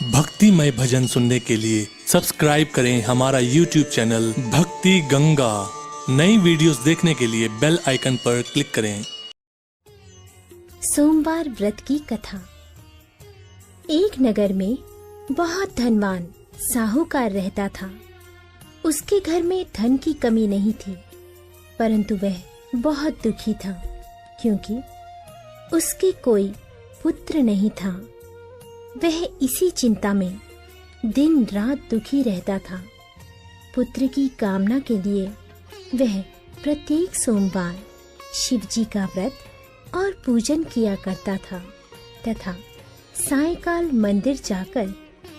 भक्तिमय भजन सुनने के लिए सब्सक्राइब करें हमारा YouTube चैनल भक्ति गंगा। नई वीडियोस देखने के लिए बेल आइकन पर क्लिक करें। सोमवार व्रत की कथा। एक नगर में बहुत धनवान साहूकार रहता था। उसके घर में धन की कमी नहीं थी, परंतु वह बहुत दुखी था क्योंकि उसके कोई पुत्र नहीं था। वह इसी चिंता में दिन रात दुखी रहता था। पुत्र की कामना के लिए वह प्रत्येक सोमवार शिव जी का व्रत और पूजन किया करता था तथा सायंकाल मंदिर जाकर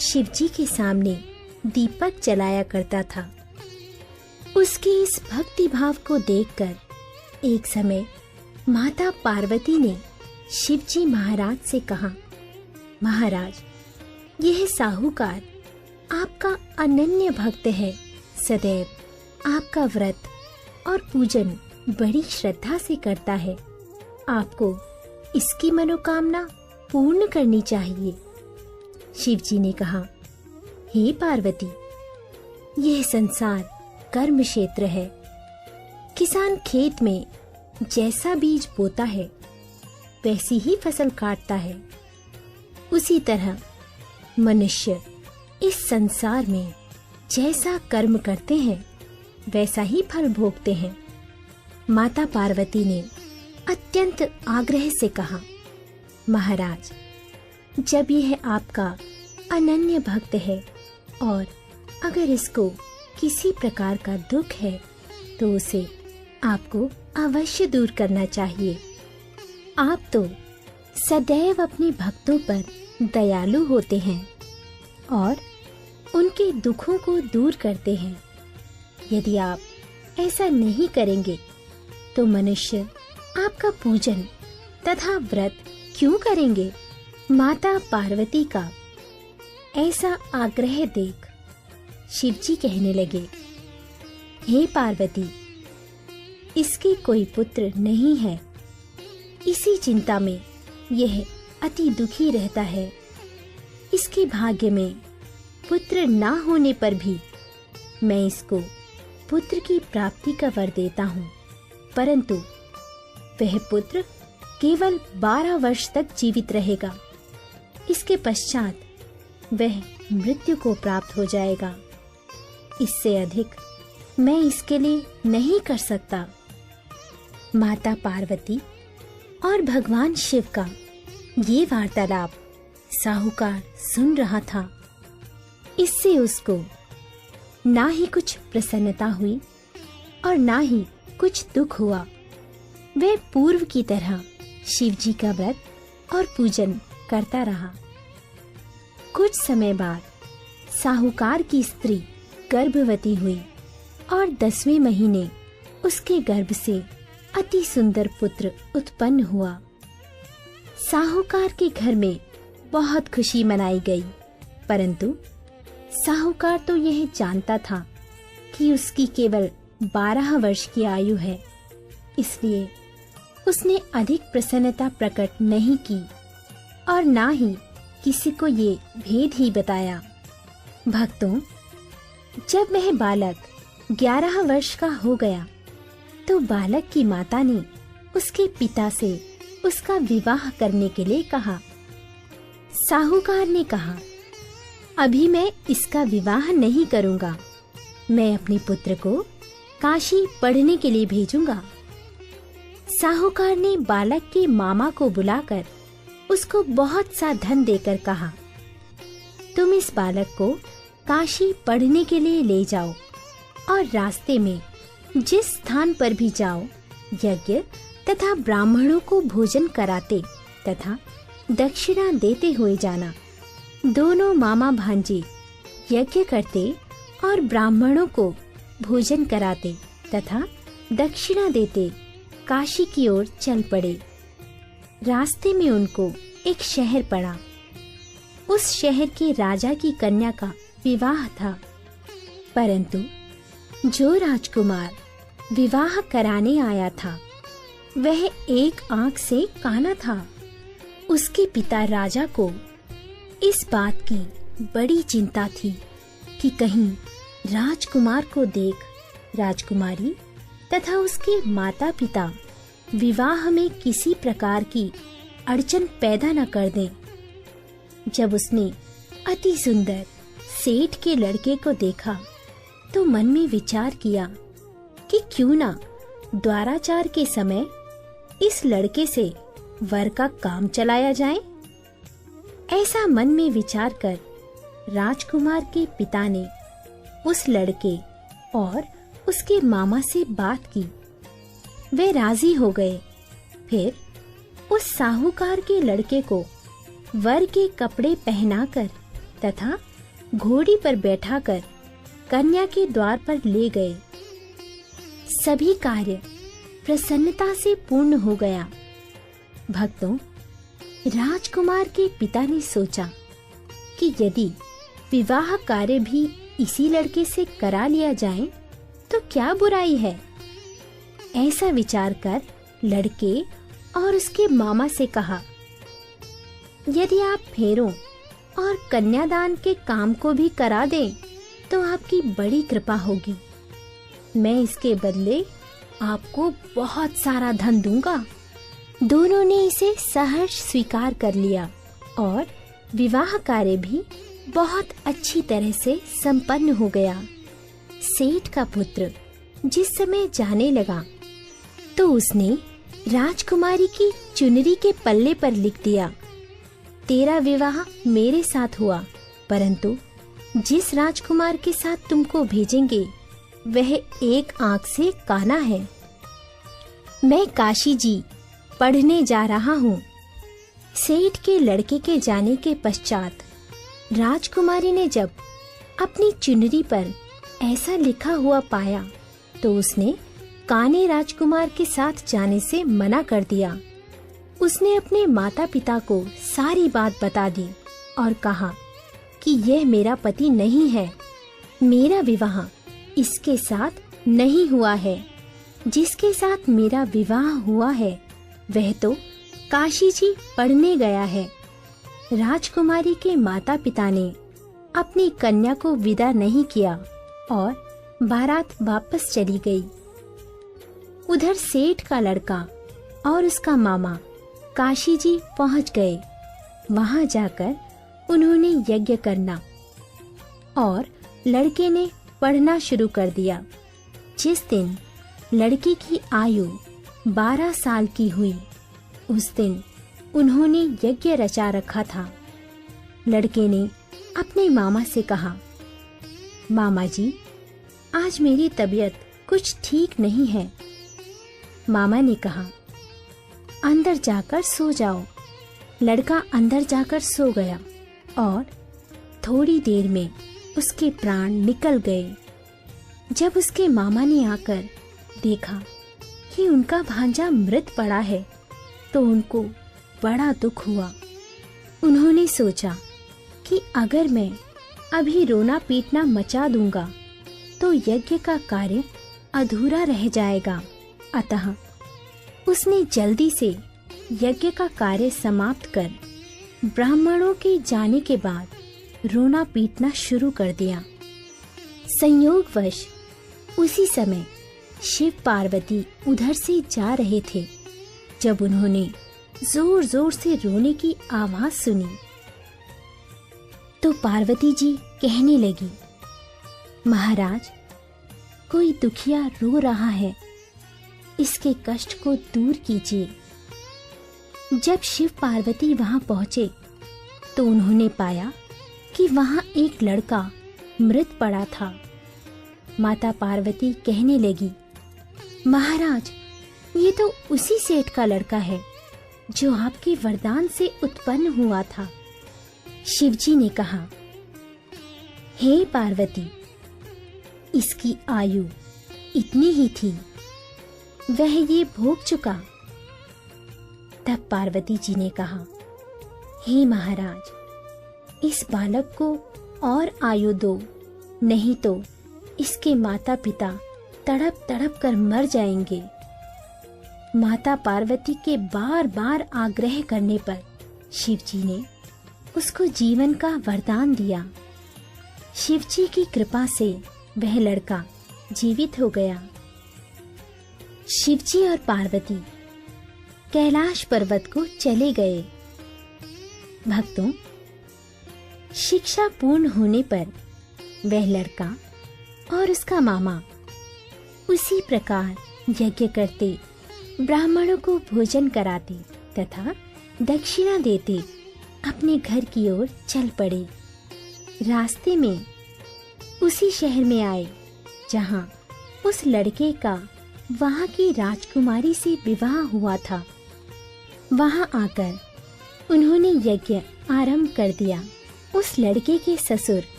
शिव जी के सामने दीपक जलाया करता था। उसके इस भक्ति भाव को देखकर एक समय माता पार्वती ने शिव जी महाराज से कहा, महाराज, यह साहूकार आपका अनन्य भक्त है। सदैव आपका व्रत और पूजन बड़ी श्रद्धा से करता है। आपको इसकी मनोकामना पूर्ण करनी चाहिए। शिव जी ने कहा, हे पार्वती, यह संसार कर्म क्षेत्र है। किसान खेत में जैसा बीज बोता है वैसी ही फसल काटता है। उसी तरह मनुष्य इस संसार में जैसा कर्म करते हैं वैसा ही फल भोगते हैं। माता पार्वती ने अत्यंत आग्रह से कहा, महाराज, जब यह आपका अनन्य भक्त है और अगर इसको किसी प्रकार का दुख है तो उसे आपको अवश्य दूर करना चाहिए। आप तो सदैव अपने भक्तों पर दयालु होते हैं और उनके दुखों को दूर करते हैं। यदि आप ऐसा नहीं करेंगे तो मनुष्य आपका पूजन तथा व्रत क्यों करेंगे? माता पार्वती का ऐसा आग्रह देख शिव जी कहने लगे, हे पार्वती, इसके कोई पुत्र नहीं है। इसी चिंता में यह अति दुखी रहता है। इसके भाग्य में पुत्र ना होने पर भी मैं इसको पुत्र की प्राप्ति का वर देता हूँ, परंतु वह पुत्र केवल 12 वर्ष तक जीवित रहेगा। इसके पश्चात वह मृत्यु को प्राप्त हो जाएगा। इससे अधिक मैं इसके लिए नहीं कर सकता। माता पार्वती और भगवान शिव का ये वार्तालाप साहूकार सुन रहा था। इससे उसको ना ही कुछ प्रसन्नता हुई और ना ही कुछ दुख हुआ। वह पूर्व की तरह शिव जी का व्रत और पूजन करता रहा। कुछ समय बाद साहूकार की स्त्री गर्भवती हुई और 10वें महीने उसके गर्भ से अति सुंदर पुत्र उत्पन्न हुआ। साहूकार के घर में बहुत खुशी मनाई गई, परंतु साहूकार तो यह जानता था कि उसकी केवल 12 वर्ष की आयु है, इसलिए उसने अधिक प्रसन्नता प्रकट नहीं की और ना ही किसी को ये भेद ही बताया। भक्तों, जब वह बालक 11 वर्ष का हो गया तो बालक की माता ने उसके पिता से उसका विवाह करने के लिए कहा। साहूकार ने कहा, अभी मैं इसका विवाह नहीं करूंगा। मैं अपने पुत्र को काशी पढ़ने के लिए भेजूंगा। साहूकार ने बालक के मामा को बुलाकर उसको बहुत सा धन देकर कहा, तुम इस बालक को काशी पढ़ने के लिए ले जाओ और रास्ते में जिस स्थान पर भी जाओ यज्ञ तथा ब्राह्मणों को भोजन कराते तथा दक्षिणा देते हुए जाना। दोनों मामा भांजे यज्ञ करते और ब्राह्मणों को भोजन कराते तथा दक्षिणा देते काशी की ओर चल पड़े। रास्ते में उनको एक शहर पड़ा। उस शहर के राजा की कन्या का विवाह था, परंतु जो राजकुमार विवाह कराने आया था वह एक आंख से काना था। उसके पिता राजा को इस बात की बड़ी चिंता थी कि कहीं राजकुमार को देख राजकुमारी तथा उसके माता पिता विवाह में किसी प्रकार की अड़चन पैदा न कर दें। जब उसने अति सुंदर सेठ के लड़के को देखा तो मन में विचार किया कि क्यों ना द्वाराचार के समय इस लड़के से वर का काम चलाया जाए। ऐसा मन में विचार कर राजकुमार के पिता ने उस लड़के और उसके मामा से बात की। वे राजी हो गए। फिर उस साहूकार के लड़के को वर के कपड़े पहनाकर तथा घोड़ी पर बैठाकर कन्या के द्वार पर ले गए। सभी कार्य प्रसन्नता से पूर्ण हो गया। भक्तों, राजकुमार के पिता ने सोचा कि यदि विवाह कार्य भी इसी लड़के से करा लिया जाए तो क्या बुराई है। ऐसा विचार कर लड़के और उसके मामा से कहा, यदि आप फेरों और कन्यादान के काम को भी करा दें तो आपकी बड़ी कृपा होगी। मैं इसके बदले आपको बहुत सारा धन दूंगा। दोनों ने इसे सहर्ष स्वीकार कर लिया और विवाह कार्य भी बहुत अच्छी तरह से संपन्न हो गया। सेठ का पुत्र जिस समय जाने लगा तो उसने राजकुमारी की चुनरी के पल्ले पर लिख दिया, तेरा विवाह मेरे साथ हुआ, परंतु जिस राजकुमार के साथ तुमको भेजेंगे वह एक आंख से काना है। मैं काशी जी पढ़ने जा रहा हूँ। सेठ के लड़के के जाने के पश्चात राजकुमारी ने जब अपनी चुनरी पर ऐसा लिखा हुआ पाया तो उसने काने राजकुमार के साथ जाने से मना कर दिया। उसने अपने माता पिता को सारी बात बता दी और कहा कि यह मेरा पति नहीं है, मेरा विवाह इसके साथ नहीं हुआ है। जिसके साथ मेरा विवाह हुआ है वह तो काशी जी पढ़ने गया है। राजकुमारी के माता पिता ने अपनी कन्या को विदा नहीं किया और बारात वापस चली गई। उधर सेठ का लड़का और उसका मामा काशी जी पहुंच गए। वहां जाकर उन्होंने यज्ञ करना और लड़के ने पढ़ना शुरू कर दिया। जिस दिन लड़के की आयु 12 साल की हुई उस दिन उन्होंने यज्ञ रचा रखा था। लड़के ने अपने मामा से कहा, मामा जी, आज मेरी तबीयत कुछ ठीक नहीं है। मामा ने कहा, अंदर जाकर सो जाओ। लड़का अंदर जाकर सो गया और थोड़ी देर में उसके प्राण निकल गए। जब उसके मामा ने आकर देखा कि उनका भांजा मृत पड़ा है तो उनको बड़ा दुख हुआ। उन्होंने सोचा कि अगर मैं अभी रोना पीटना मचा दूंगा तो यज्ञ का कार्य अधूरा रह जाएगा। अतः उसने जल्दी से यज्ञ का कार्य समाप्त कर ब्राह्मणों के जाने के बाद रोना पीटना शुरू कर दिया। संयोगवश उसी समय शिव पार्वती उधर से जा रहे थे। जब उन्होंने जोर जोर से रोने की आवाज सुनी तो पार्वती जी कहने लगी, महाराज, कोई दुखिया रो रहा है, इसके कष्ट को दूर कीजिए। जब शिव पार्वती वहां पहुंचे तो उन्होंने पाया कि वहां एक लड़का मृत पड़ा था। माता पार्वती कहने लगी, महाराज, ये तो उसी सेठ का लड़का है जो आपके वरदान से उत्पन्न हुआ था। शिवजी ने कहा, हे पार्वती, इसकी आयु इतनी ही थी, वह ये भोग चुका। तब पार्वती जी ने कहा, हे महाराज, इस बालक को और आयु दो, नहीं तो इसके माता पिता तड़प तड़प कर मर जाएंगे। माता पार्वती के बार बार आग्रह करने पर शिवजी ने उसको जीवन का वरदान दिया। शिवजी की कृपा से वह लड़का जीवित हो गया। शिवजी और पार्वती कैलाश पर्वत को चले गए। भक्तों, शिक्षा पूर्ण होने पर वह लड़का और उसका मामा उसी प्रकार यज्ञ करते, ब्राह्मणों को भोजन कराते तथा दक्षिणा देते अपने घर की ओर चल पड़े। रास्ते में उसी शहर में आए जहां उस लड़के का वहां की राजकुमारी से विवाह हुआ था। वहां आकर उन्होंने यज्ञ आरंभ कर दिया। उस लड़के के ससुर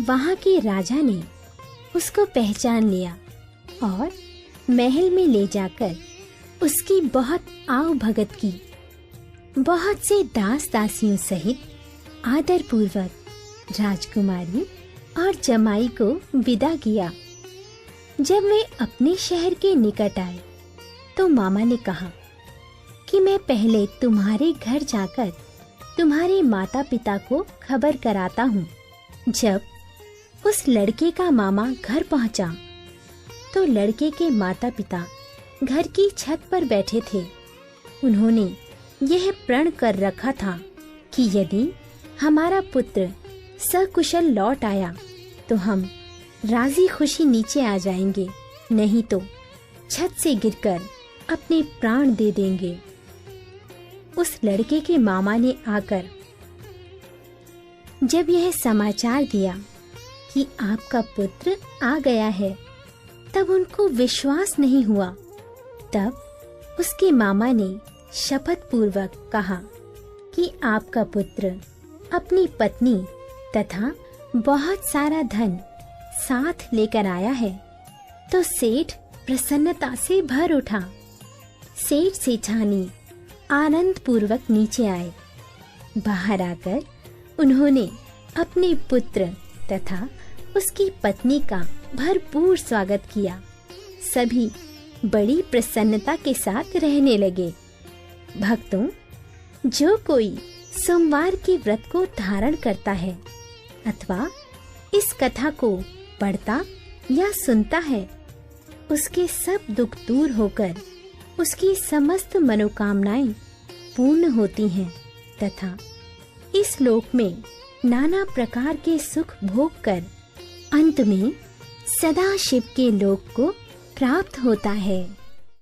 वहां के राजा ने उसको पहचान लिया और महल में ले जाकर उसकी बहुत आव भगत की। बहुत से दास दासियों सहित आदर पूर्वक राजकुमारी और जमाई को विदा किया। जब वे अपने शहर के निकट आए तो मामा ने कहा कि मैं पहले तुम्हारे घर जाकर तुम्हारे माता पिता को खबर कराता हूँ। जब उस लड़के का मामा घर पहुँचा तो लड़के के माता पिता घर की छत पर बैठे थे। उन्होंने यह प्रण कर रखा था कि यदि हमारा पुत्र सकुशल लौट आया तो हम राजी खुशी नीचे आ जाएंगे, नहीं तो छत से गिरकर अपने प्राण दे देंगे। उस लड़के के मामा ने आकर जब यह समाचार दिया कि आपका पुत्र आ गया है, तब उनको विश्वास नहीं हुआ। तब उसके मामा ने शपथ पूर्वक कहा कि आपका पुत्र अपनी पत्नी तथा बहुत सारा धन साथ लेकर आया है। तो सेठ प्रसन्नता से भर उठा। सेठ सेठानी आनंद पूर्वक नीचे आए। बाहर आकर उन्होंने अपने पुत्र तथा उसकी पत्नी का भरपूर स्वागत किया। सभी बड़ी प्रसन्नता के साथ रहने लगे। भक्तों, जो कोई सोमवार के व्रत को धारण करता है अथवा इस कथा को पढ़ता या सुनता है, उसके सब दुख दूर होकर उसकी समस्त मनोकामनाएं पूर्ण होती हैं तथा इस लोक में नाना प्रकार के सुख भोग कर अंत में सदा शिव के लोक को प्राप्त होता है।